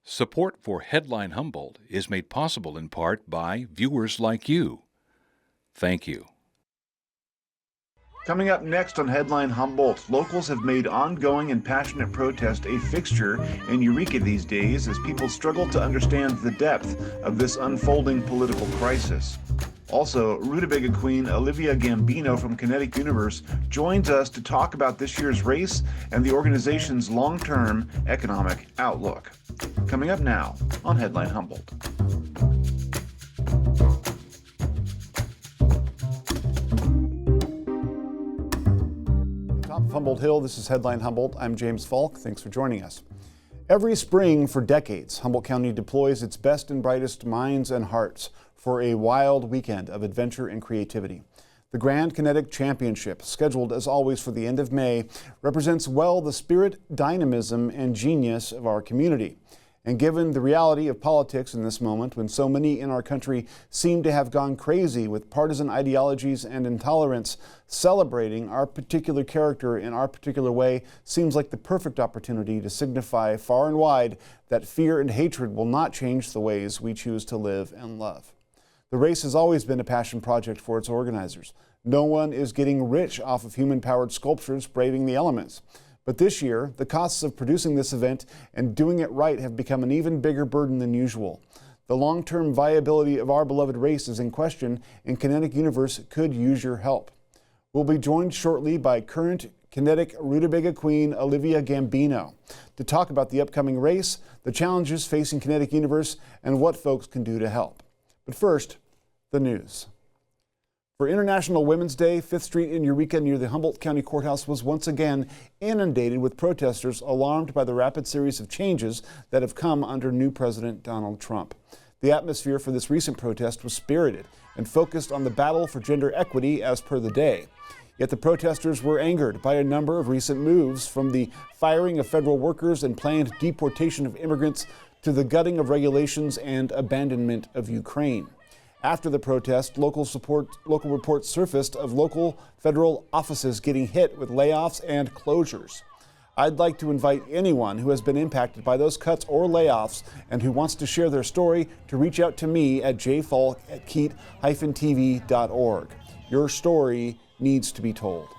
Support for Headline Humboldt is made possible in part by viewers like you. Thank you. Coming up next on Headline Humboldt, locals have made ongoing and passionate protest a fixture in Eureka these days as people struggle to understand the depth of this unfolding political crisis. Also, Rutabaga Queen Olivia Gambino from Kinetic Universe joins us to talk about this year's race and the organization's long-term economic outlook. Coming up now on Headline Humboldt. Top of Humboldt Hill, this is Headline Humboldt. I'm James Falk. Thanks for joining us. Every spring for decades, Humboldt County deploys its best and brightest minds and hearts for a wild weekend of adventure and creativity. The Grand Kinetic Championship, scheduled as always for the end of May, represents well the spirit, dynamism, and genius of our community. And given the reality of politics in this moment, when so many in our country seem to have gone crazy with partisan ideologies and intolerance, celebrating our particular character in our particular way seems like the perfect opportunity to signify far and wide that fear and hatred will not change the ways we choose to live and love. The race has always been a passion project for its organizers. No one is getting rich off of human-powered sculptures braving the elements. But this year, the costs of producing this event and doing it right have become an even bigger burden than usual. The long-term viability of our beloved race is in question, and Kinetic Universe could use your help. We'll be joined shortly by current Kinetic Rutabaga Queen Olivia Gambino to talk about the upcoming race, the challenges facing Kinetic Universe, and what folks can do to help. But first, the news. For International Women's Day, 5th Street in Eureka near the Humboldt County Courthouse was once again inundated with protesters alarmed by the rapid series of changes that have come under new President Donald Trump. The atmosphere for this recent protest was spirited and focused on the battle for gender equity as per the day. Yet the protesters were angered by a number of recent moves, from the firing of federal workers and planned deportation of immigrants to the gutting of regulations and abandonment of Ukraine. After the protest, local reports surfaced of local federal offices getting hit with layoffs and closures. I'd like to invite anyone who has been impacted by those cuts or layoffs and who wants to share their story to reach out to me at jfalk@keat-tv.org. Your story needs to be told.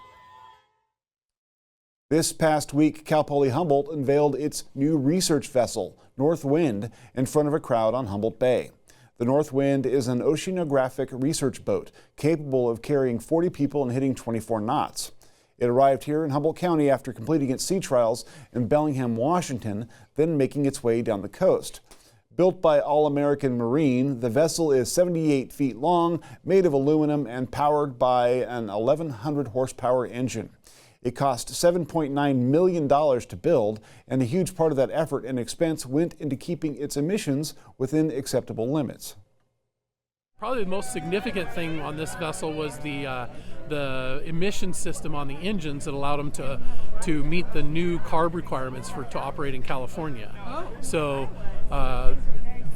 This past week, Cal Poly Humboldt unveiled its new research vessel, North Wind, in front of a crowd on Humboldt Bay. The North Wind is an oceanographic research boat capable of carrying 40 people and hitting 24 knots. It arrived here in Humboldt County after completing its sea trials in Bellingham, Washington, then making its way down the coast. Built by All American Marine, the vessel is 78 feet long, made of aluminum, and powered by an 1,100 horsepower engine. It cost $7.9 million to build, and a huge part of that effort and expense went into keeping its emissions within acceptable limits. Probably the most significant thing on this vessel was the emission system on the engines that allowed them to meet the new CARB requirements to operate in California. So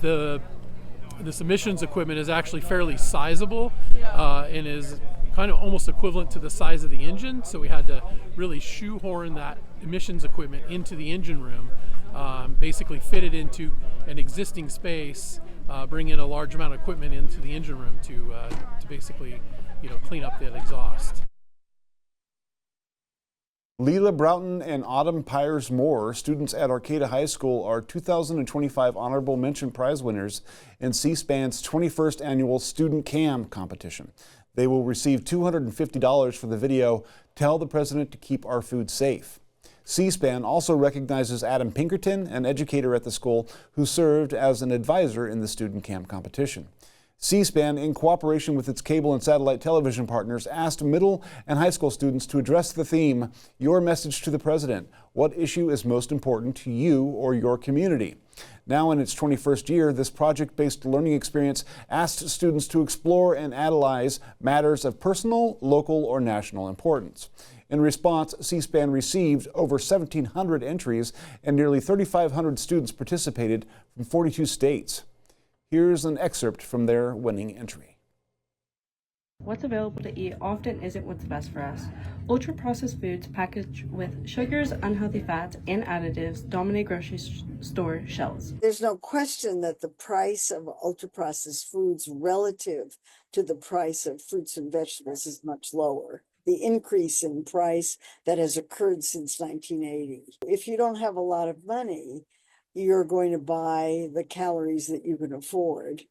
this emissions equipment is actually fairly sizable and is kind of almost equivalent to the size of the engine, so we had to really shoehorn that emissions equipment into the engine room, basically fit it into an existing space, bring in a large amount of equipment into the engine room to basically, clean up that exhaust. Leela Broughton and Autumn Pyers Moore, students at Arcata High School, are 2025 Honorable Mention Prize winners in C-SPAN's 21st Annual Student CAM competition. They will receive $250 for the video, "Tell the President to Keep Our Food Safe." C-SPAN also recognizes Adam Pinkerton, an educator at the school who served as an advisor in the Student CAM competition. C-SPAN, in cooperation with its cable and satellite television partners, asked middle and high school students to address the theme, "Your Message to the President. What issue is most important to you or your community?" Now in its 21st year, this project-based learning experience asked students to explore and analyze matters of personal, local, or national importance. In response, C-SPAN received over 1,700 entries and nearly 3,500 students participated from 42 states. Here's an excerpt from their winning entry. What's available to eat often isn't what's best for us. Ultra-processed foods packaged with sugars, unhealthy fats, and additives dominate grocery store shelves. There's no question that the price of ultra-processed foods relative to the price of fruits and vegetables is much lower. The increase in price that has occurred since 1980. If you don't have a lot of money, you're going to buy the calories that you can afford.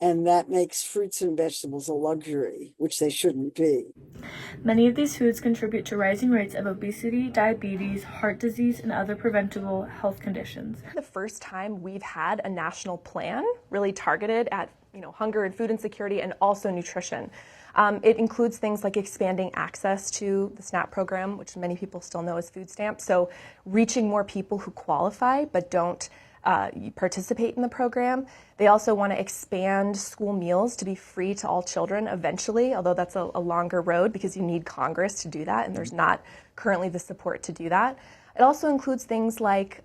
And that makes fruits and vegetables a luxury, which they shouldn't be. Many of these foods contribute to rising rates of obesity, diabetes, heart disease, and other preventable health conditions. The first time we've had a national plan really targeted at hunger and food insecurity and also nutrition. It includes things like expanding access to the SNAP program, which many people still know as food stamps. So reaching more people who qualify but don't participate in the program. They also want to expand school meals to be free to all children eventually, although that's a longer road because you need Congress to do that, and there's not currently the support to do that. It also includes things like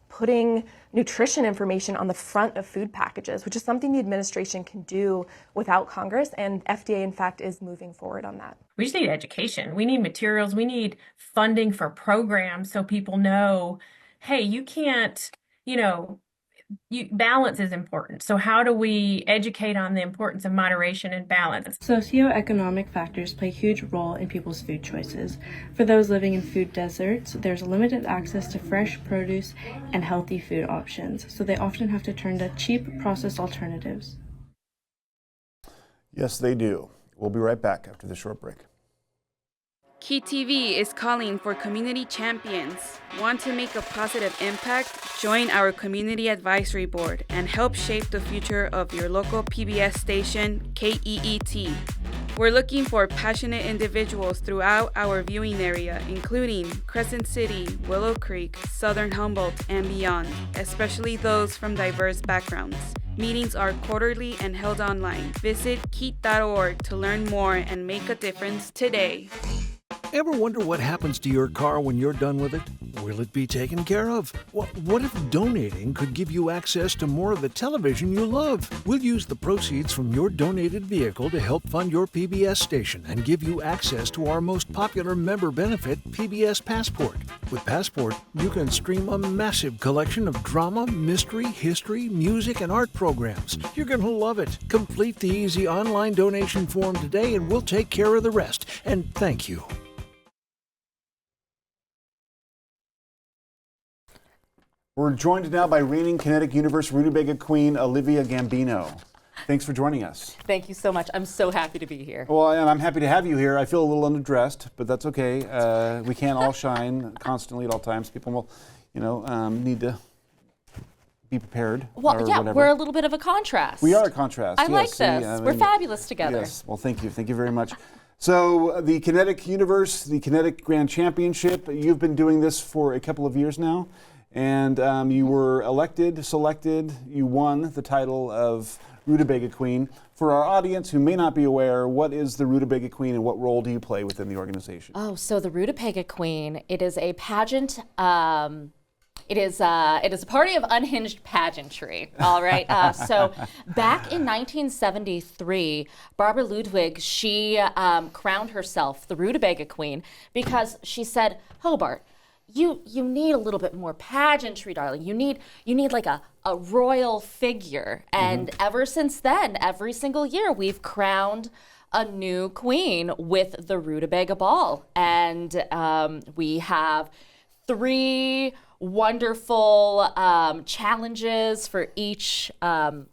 putting nutrition information on the front of food packages, which is something the administration can do without Congress, and FDA, in fact, is moving forward on that. We just need education. We need materials. We need funding for programs so people know, hey, you can't, balance is important. So how do we educate on the importance of moderation and balance? Socioeconomic factors play a huge role in people's food choices. For those living in food deserts, there's limited access to fresh produce and healthy food options, so they often have to turn to cheap processed alternatives. Yes, they do. We'll be right back after this short break. Key TV is calling for community champions. Want to make a positive impact? Join our community advisory board and help shape the future of your local PBS station, KEET. We're looking for passionate individuals throughout our viewing area, including Crescent City, Willow Creek, Southern Humboldt, and beyond, especially those from diverse backgrounds. Meetings are quarterly and held online. Visit keet.org to learn more and make a difference today. Ever wonder what happens to your car when you're done with it? Will it be taken care of? What if donating could give you access to more of the television you love? We'll use the proceeds from your donated vehicle to help fund your PBS station and give you access to our most popular member benefit, PBS Passport. With Passport, you can stream a massive collection of drama, mystery, history, music, and art programs. You're going to love it. Complete the easy online donation form today and we'll take care of the rest. And thank you. We're joined now by reigning Kinetic Universe Rutabaga Queen Olivia Gambino. Thanks for joining us. Thank you so much. I'm so happy to be here. Well, and I'm happy to have you here. I feel a little underdressed, but that's okay. We can't all shine constantly at all times. People will, need to be prepared. Well, yeah, whatever. We're a little bit of a contrast. We are a contrast. I like this. We're fabulous together. Yes. Well, thank you. Thank you very much. So the Kinetic Universe, the Kinetic Grand Championship, you've been doing this for a couple of years now. And you were selected, you won the title of Rutabaga Queen. For our audience who may not be aware, what is the Rutabaga Queen and what role do you play within the organization? Oh, so the Rutabaga Queen, it is a pageant. It is a party of unhinged pageantry, all right? So back in 1973, Barbara Ludwig, she crowned herself the Rutabaga Queen because she said, Hobart, you need a little bit more pageantry, darling. You need like a royal figure. And ever since then, every single year, we've crowned a new queen with the Rutabaga Ball. And we have 3 wonderful challenges for each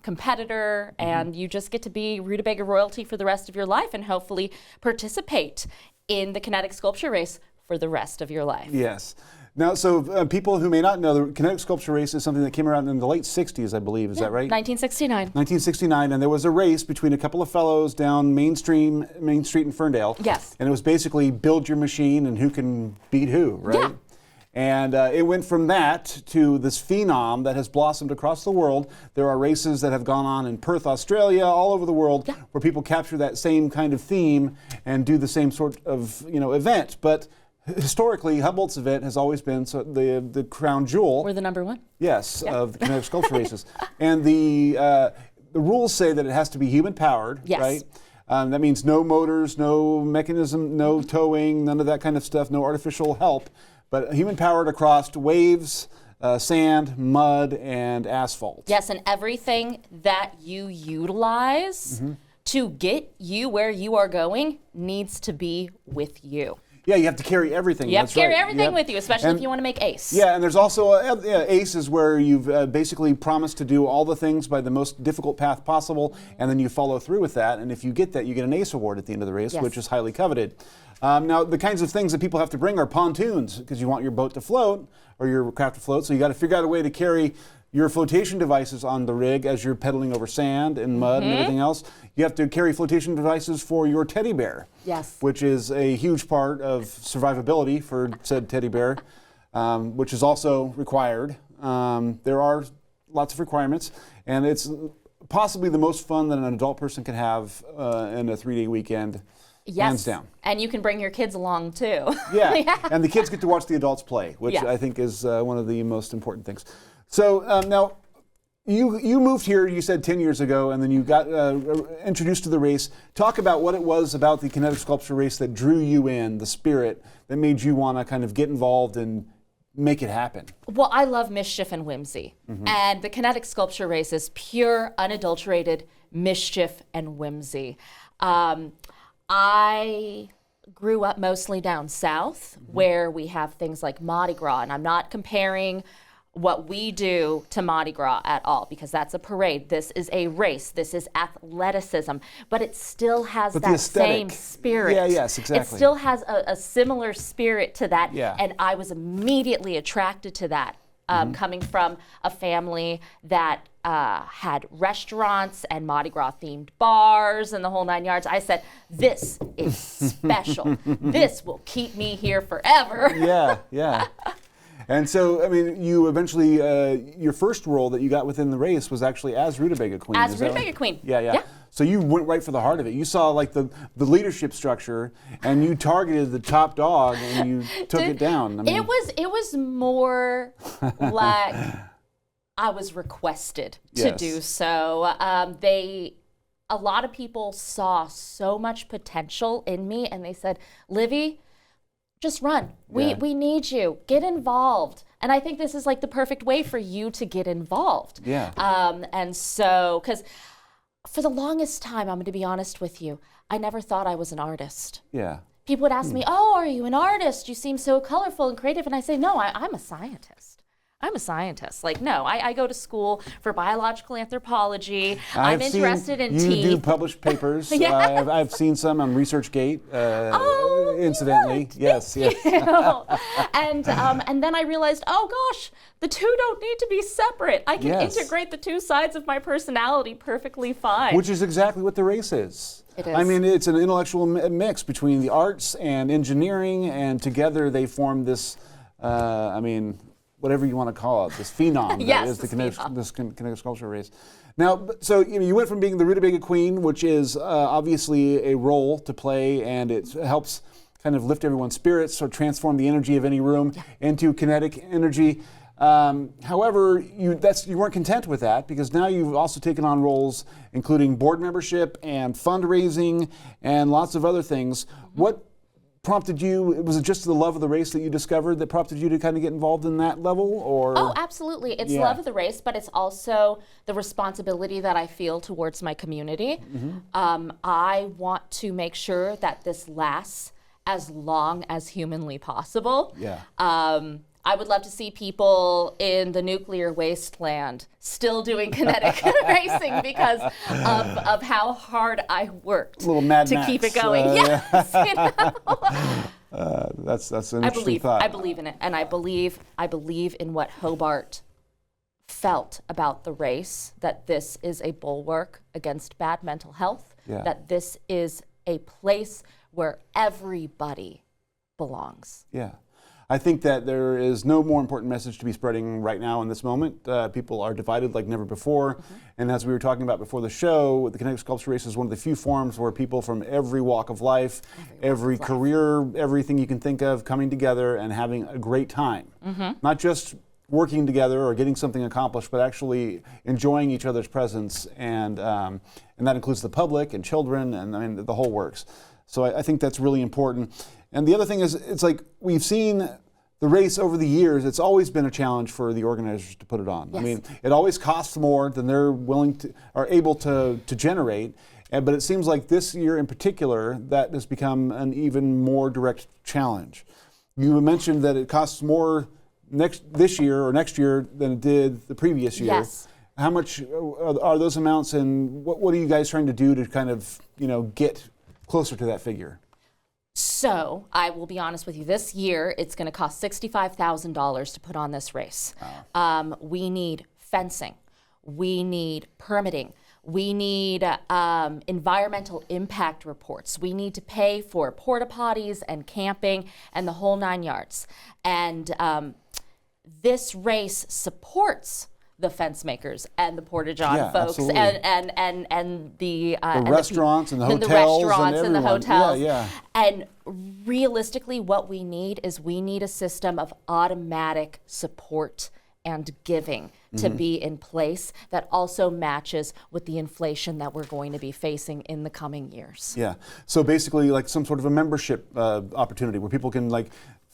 competitor. And you just get to be Rutabaga royalty for the rest of your life and hopefully participate in the Kinetic Sculpture Race for the rest of your life. Yes. Now, so people who may not know, the Kinetic Sculpture Race is something that came around in the late 60s, I believe. Is that right? 1969. 1969, and there was a race between a couple of fellows down Main Street in Ferndale. Yes. And it was basically build your machine and who can beat who, right? Yeah. And it went from that to this phenom that has blossomed across the world. There are races that have gone on in Perth, Australia, all over the world, where people capture that same kind of theme and do the same sort of event. But historically, Humboldt's event has always been the crown jewel. We're the number one. Yes, of the Kinetic Sculpture Races. And the rules say that it has to be human-powered, yes. right? That means no motors, no mechanism, no towing, none of that kind of stuff, no artificial help, but human-powered across waves, sand, mud, and asphalt. Yes, and everything that you utilize to get you where you are going needs to be with you. Yeah, you have to carry everything. You have That's to carry right. everything Yep. with you, especially And- if you want to make ACE. Yeah, and there's also ACE is where you've basically promised to do all the things by the most difficult path possible, and then you follow through with that. And if you get that, you get an ACE award at the end of the race, Yes. which is highly coveted. Now, the kinds of things that people have to bring are pontoons, because you want your boat to float or your craft to float. So you got to figure out a way to carry your flotation devices on the rig as you're pedaling over sand and mud and everything else. You have to carry flotation devices for your teddy bear. Yes. Which is a huge part of survivability for said teddy bear, which is also required. There are lots of requirements, and it's possibly the most fun that an adult person can have in a 3-day weekend, hands down. And you can bring your kids along too. Yeah, and the kids get to watch the adults play, which Yeah. I think is one of the most important things. So now, you moved here, you said 10 years ago, and then you got introduced to the race. Talk about what it was about the kinetic sculpture race that drew you in, the spirit that made you want to kind of get involved and make it happen. Well, I love mischief and whimsy. And the kinetic sculpture race is pure, unadulterated mischief and whimsy. I grew up mostly down south where we have things like Mardi Gras, and I'm not comparing what we do to Mardi Gras at all, because that's a parade. This is a race. This is athleticism, but it still has But the that aesthetic. same spirit. Yeah, yes, exactly. It still has a similar spirit to that, Yeah. and I was immediately attracted to that, coming from a family that had restaurants and Mardi Gras themed bars and the whole 9 yards. I said, this is special. This will keep me here forever. Yeah, yeah. And so, I mean, you eventually, your first role that you got within the race was actually as Rutabaga Queen. As is that Rutabaga right? Queen. Yeah, yeah, Yeah. So you went right for the heart of it. You saw like the leadership structure, and you targeted the top dog, and you took it down. I mean, It was more like I was requested to Yes. do so. A lot of people saw so much potential in me, and they said, Livy, just run. Yeah. We need you. Get involved. And I think this is like the perfect way for you to get involved. Yeah. And so, because for the longest time, I'm going to be honest with you, I never thought I was an artist. yeah. People would ask me, oh, are you an artist? You seem so colorful and creative. And I say, no, I'm a scientist. I'm a scientist. Like, no, I go to school for biological anthropology. I'm interested in teeth. You do publish papers. Yes. I've seen some on ResearchGate, incidentally. What? Yes, Thank yes. you. And then I realized, oh gosh, the two don't need to be separate. I can Yes. integrate the two sides of my personality perfectly fine. Which is exactly what the race is. It I is. mean, it's an intellectual mix between the arts and engineering, and together they form this, whatever you want to call it, this phenom that Yes, is the this kinetic, phenom. this kinetic sculpture race. Now, so you went from being the Rutabaga Queen, which is obviously a role to play, and it helps kind of lift everyone's spirits or transform the energy of any room into kinetic energy. However, you weren't content with that, because now you've also taken on roles including board membership and fundraising and lots of other things. What prompted you? Was it just the love of the race that you discovered that prompted you to kind of get involved in that level, or? Oh, absolutely. It's Yeah. love of the race, but it's also the responsibility that I feel towards my community. I want to make sure that this lasts as long as humanly possible. Yeah. I would love to see people in the nuclear wasteland still doing kinetic racing because of how hard I worked Little Mad to Max, keep it going. Yes, you know? That's an interesting thought. I believe in it, and I believe in what Hobart felt about the race, that this is a bulwark against bad mental health, Yeah. that this is a place where everybody belongs. Yeah. I think that there is no more important message to be spreading right now in this moment. People are divided like never before. And as we were talking about before the show, the Kinetic Sculpture Race is one of the few forums where people from every walk of life, every career, everything you can think of, coming together and having a great time. Not just working together or getting something accomplished, but actually enjoying each other's presence, and that includes the public and children, and I mean the whole works. So I think that's really important. And the other thing is, it's like we've seen the race over the years. It's always been a challenge for the organizers to put it on. Yes. I mean, it always costs more than they're willing to or able to generate. But it seems like this year in particular, that has become an even more direct challenge. You mentioned that it costs more this year or next year than it did the previous year. Yes. How much are those amounts, and what are you guys trying to do to kind of get closer to that figure? So I will be honest with you. This year, it's going to cost $65,000 to put on this race. Wow. We need fencing. We need permitting. We need environmental impact reports. We need to pay for porta potties and camping and the whole 9 yards. And this race supports the fence makers and the porta-john folks, absolutely. and the restaurants and the hotels, the restaurants and the hotels. Yeah. And realistically, what we need is a system of automatic support and giving to be in place that also matches with the inflation that we're going to be facing in the coming years. Yeah. So basically, like some sort of a membership opportunity where people can, like,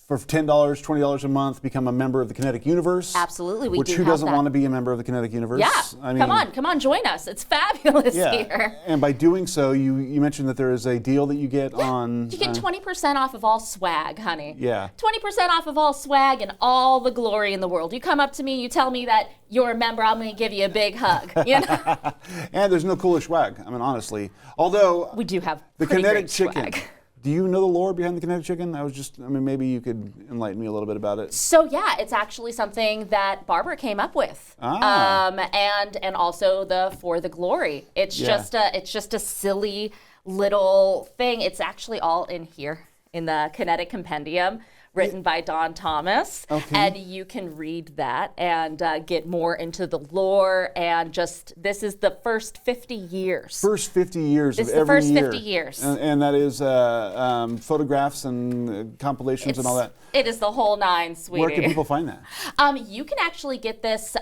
for $10, $20 a month, become a member of the Kinetic Universe. Absolutely, who doesn't want to be a member of the Kinetic Universe? Yeah, I mean, come on, join us. It's fabulous here. And by doing so, you mentioned that there is a deal that you get on. You get 20% off of all swag, honey. Yeah. 20% off of all swag and all the glory in the world. You come up to me, you tell me that you're a member, I'm going to give you a big hug. You know? And there's no cooler swag. I mean, honestly, although we do have the pretty Kinetic great Chicken. swag. Do you know the lore behind the Kinetic Chicken? Maybe you could enlighten me a little bit about it. So yeah, it's actually something that Barbara came up with, and also the For the Glory. It's just a silly little thing. It's actually all in here in the Kinetic Compendium, written by Don Thomas, and you can read that and get more into the lore, and this is the first 50 years. First 50 years This of is the every first year. 50 years. And that is photographs and compilations and all that. It is the whole nine, sweetie. Where can people find that? You can actually get this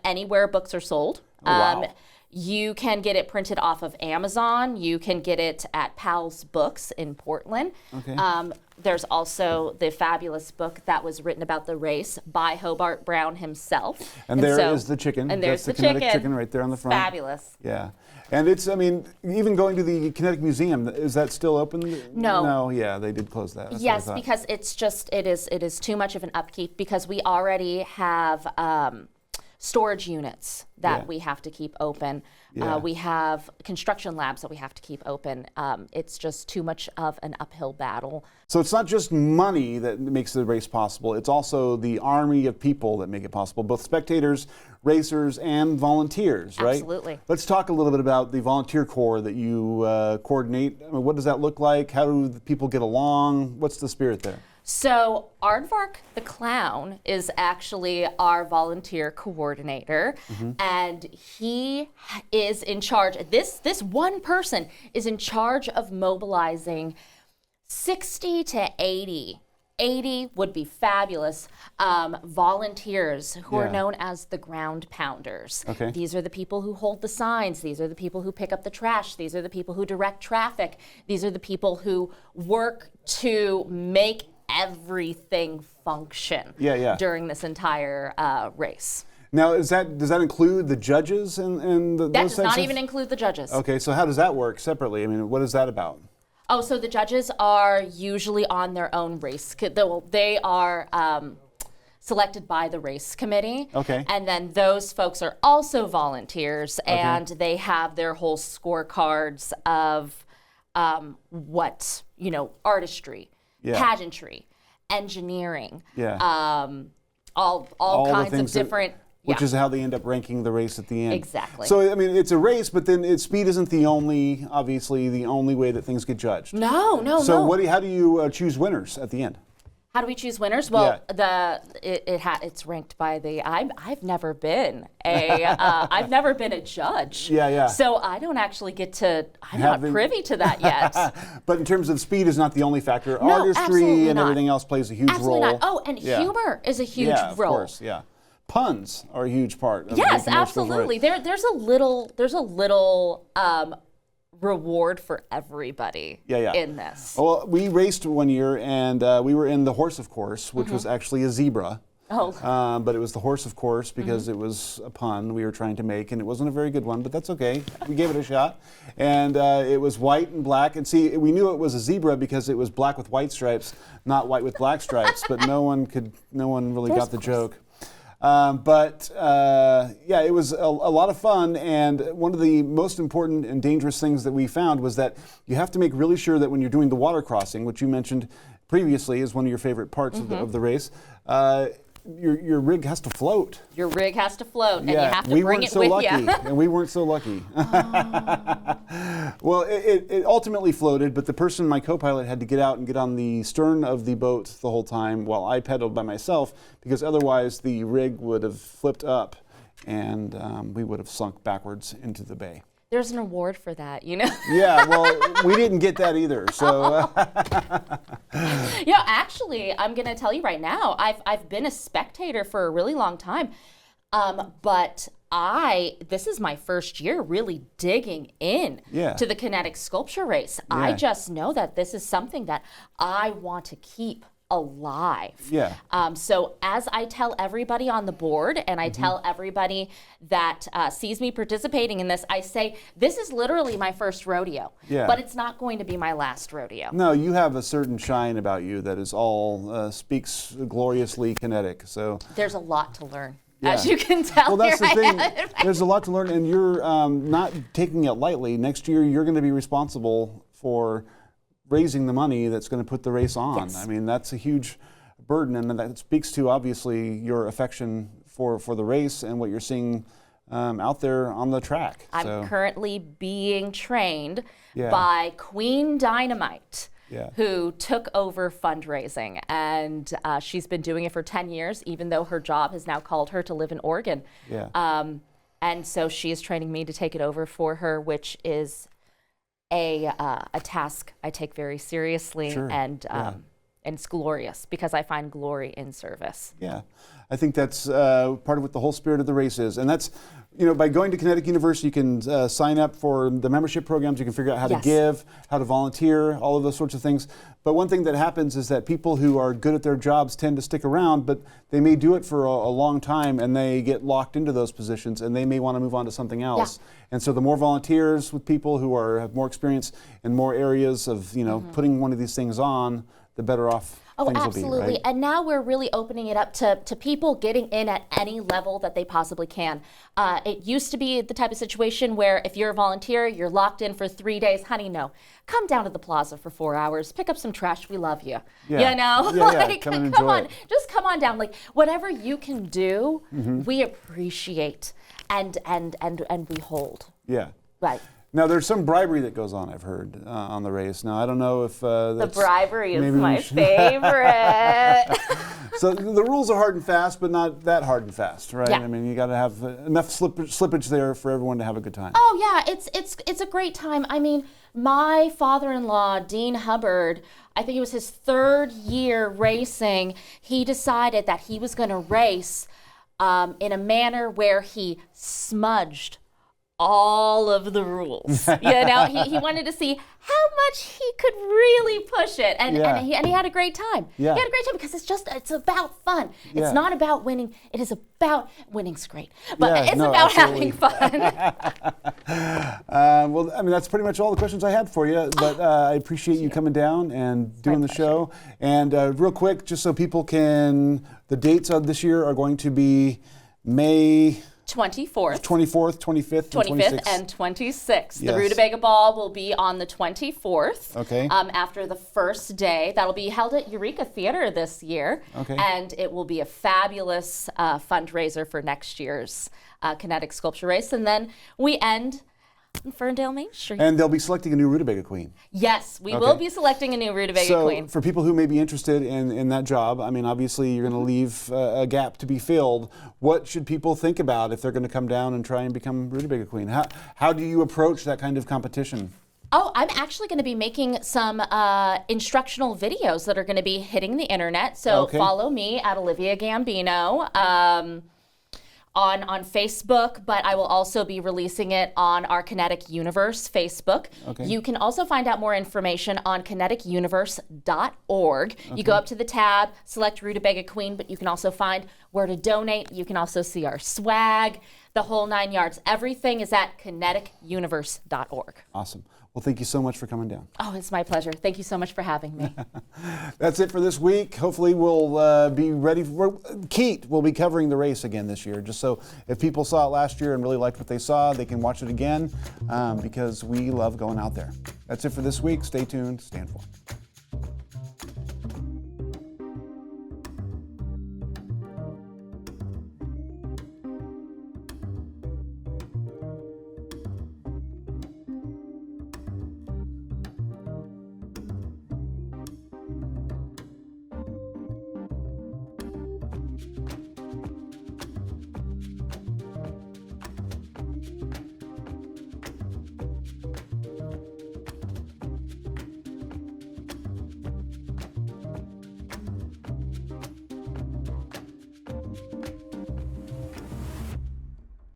anywhere books are sold. Wow. You can get it printed off of Amazon. You can get it at Powell's Books in Portland. Okay. There's also the fabulous book that was written about the race by Hobart Brown himself. And there is the chicken. And there's That's the Kinetic Chicken right there on the front. Fabulous. Yeah. And it's, even going to the Kinetic Museum, is that still open? No. No, yeah, they did close that. That's Yes, what I thought. because it is too much of an upkeep, because we already have storage units that we have to keep open. Yeah. We have construction labs that we have to keep open. It's just too much of an uphill battle. So it's not just money that makes the race possible, it's also the army of people that make it possible, both spectators, racers, and volunteers, right? Absolutely. Let's talk a little bit about the volunteer corps that you coordinate. What does that look like? How do the people get along? What's the spirit there? So Aardvark the Clown is actually our volunteer coordinator, and he is in charge. This one person is in charge of mobilizing 60 to 80 would be fabulous, volunteers who are known as the ground pounders. Okay. These are the people who hold the signs. These are the people who pick up the trash. These are the people who direct traffic. These are the people who work to make everything function during this entire race. Now, does that include the judges and That does not even include the judges. Okay, so how does that work separately? What is that about? Oh, so the judges are usually on their own race. They are selected by the race committee. Okay. And then those folks are also volunteers, and they have their whole scorecards of artistry, pageantry, engineering, all kinds of different. Which is how they end up ranking the race at the end. Exactly. So it's a race, but then speed isn't the only way that things get judged. No. So how do you choose winners at the end? How do we choose winners? Well, it's ranked by the. I've never been a judge. Yeah. So I don't actually get to. I'm not privy to that yet. But in terms of speed is not the only factor. No, Artistry absolutely and not. everything else plays a huge Absolutely role. not. Oh, and humor is a huge role. Of course, yeah. puns are a huge part of Yes, making our story. absolutely. There's a little reward for everybody in this. Well, we raced one year, and we were in the horse, of course, which was actually a zebra. Oh. But it was the horse, of course, because it was a pun we were trying to make, and it wasn't a very good one, but that's okay. We gave it a shot. And it was white and black. And see, we knew it was a zebra because it was black with white stripes, not white with black stripes, but no one really got the joke. Yeah, it was a lot of fun, and one of the most important and dangerous things that we found was that you have to make really sure that when you're doing the water crossing, which you mentioned previously is one of your favorite parts of the race, your rig has to float. Your rig has to float, and you have to bring it with you. And we weren't so lucky. Well, it ultimately floated, but the person, my co-pilot, had to get out and get on the stern of the boat the whole time while I pedaled by myself, because otherwise the rig would have flipped up and we would have sunk backwards into the bay. There's an award for that, you know? Yeah, well, we didn't get that either, so. Yeah, actually, I'm going to tell you right now, I've been a spectator for a really long time, but this is my first year really digging in to the kinetic sculpture race. Yeah. I just know that this is something that I want to keep alive. Yeah. So as I tell everybody on the board, and I tell everybody that sees me participating in this, I say, this is literally my first rodeo, but it's not going to be my last rodeo. No, you have a certain shine about you that is all speaks gloriously kinetic. So there's a lot to learn. As you can tell. Well, that's the thing. There's a lot to learn, and you're not taking it lightly. Next year, you're going to be responsible for raising the money that's going to put the race on. Yes. I mean, that's a huge burden, and that speaks to, obviously, your affection for the race and what you're seeing out there on the track. I'm currently being trained by Queen Dynamite, who took over fundraising, and she's been doing it for 10 years, even though her job has now called her to live in Oregon. And so she is training me to take it over for her, which is a task I take very seriously, and it's glorious because I find glory in service. Yeah, I think that's part of what the whole spirit of the race is, and that's, by going to Kinetic Universe, you can sign up for the membership programs. You can figure out how to give, how to volunteer, all of those sorts of things. But one thing that happens is that people who are good at their jobs tend to stick around, but they may do it for a long time, and they get locked into those positions, and they may want to move on to something else. And so the more volunteers with people who have more experience in more areas of putting one of these things on, the better off things absolutely. will be, right? And now we're really opening it up to people getting in at any level that they possibly can. It used to be the type of situation where if you're a volunteer, you're locked in for 3 days. Honey, no. Come down to the plaza for 4 hours. Pick up some trash. We love you. Like, come on. Just come on down. Like, whatever you can do, we appreciate and we hold. Yeah. Right. Now, there's some bribery that goes on, I've heard, on the race. Now, I don't know if the bribery is my favorite. So the rules are hard and fast, but not that hard and fast, right? Yeah. I mean, you got to have enough slippage there for everyone to have a good time. Oh yeah, it's a great time. I mean, my father-in-law, Dean Hubbard, I think it was his 3rd year racing. He decided that he was going to race in a manner where he smudged all of the rules. He wanted to see how much he could really push it, and he had a great time. He had a great time because it's about fun. It's not about winning. It is about winning's great, but it's about having fun. Well, I mean, that's pretty much all the questions I had for you, but I appreciate you coming down and doing the show. And real quick, just so people the dates of this year are going to be May 24th, 25th, 25th, and 26th. Yes. The Rutabaga Ball will be on the 24th. Okay. After the first day, that'll be held at Eureka Theater this year. Okay. And it will be a fabulous fundraiser for next year's Kinetic Sculpture Race. And then we end in Ferndale Main Street. And they'll be selecting a new Rutabaga Queen. Yes, we will be selecting a new Rutabaga Queen. So for people who may be interested in that job, I mean, obviously you're going to leave a gap to be filled. What should people think about if they're going to come down and try and become Rutabaga Queen? How do you approach that kind of competition? Oh, I'm actually going to be making some instructional videos that are going to be hitting the internet. So follow me at Olivia Gambino. on Facebook, but I will also be releasing it on our Kinetic Universe Facebook. Okay. You can also find out more information on kineticuniverse.org. You go up to the tab, select Rutabaga Queen, but you can also find where to donate. You can also see our swag, the whole 9 yards. Everything is at kineticuniverse.org. Awesome. Well, thank you so much for coming down. Oh, it's my pleasure. Thank you so much for having me. That's it for this week. Hopefully we'll be ready for Keat will be covering the race again this year, just so if people saw it last year and really liked what they saw, they can watch it again because we love going out there. That's it for this week. Stay tuned. Stay informed.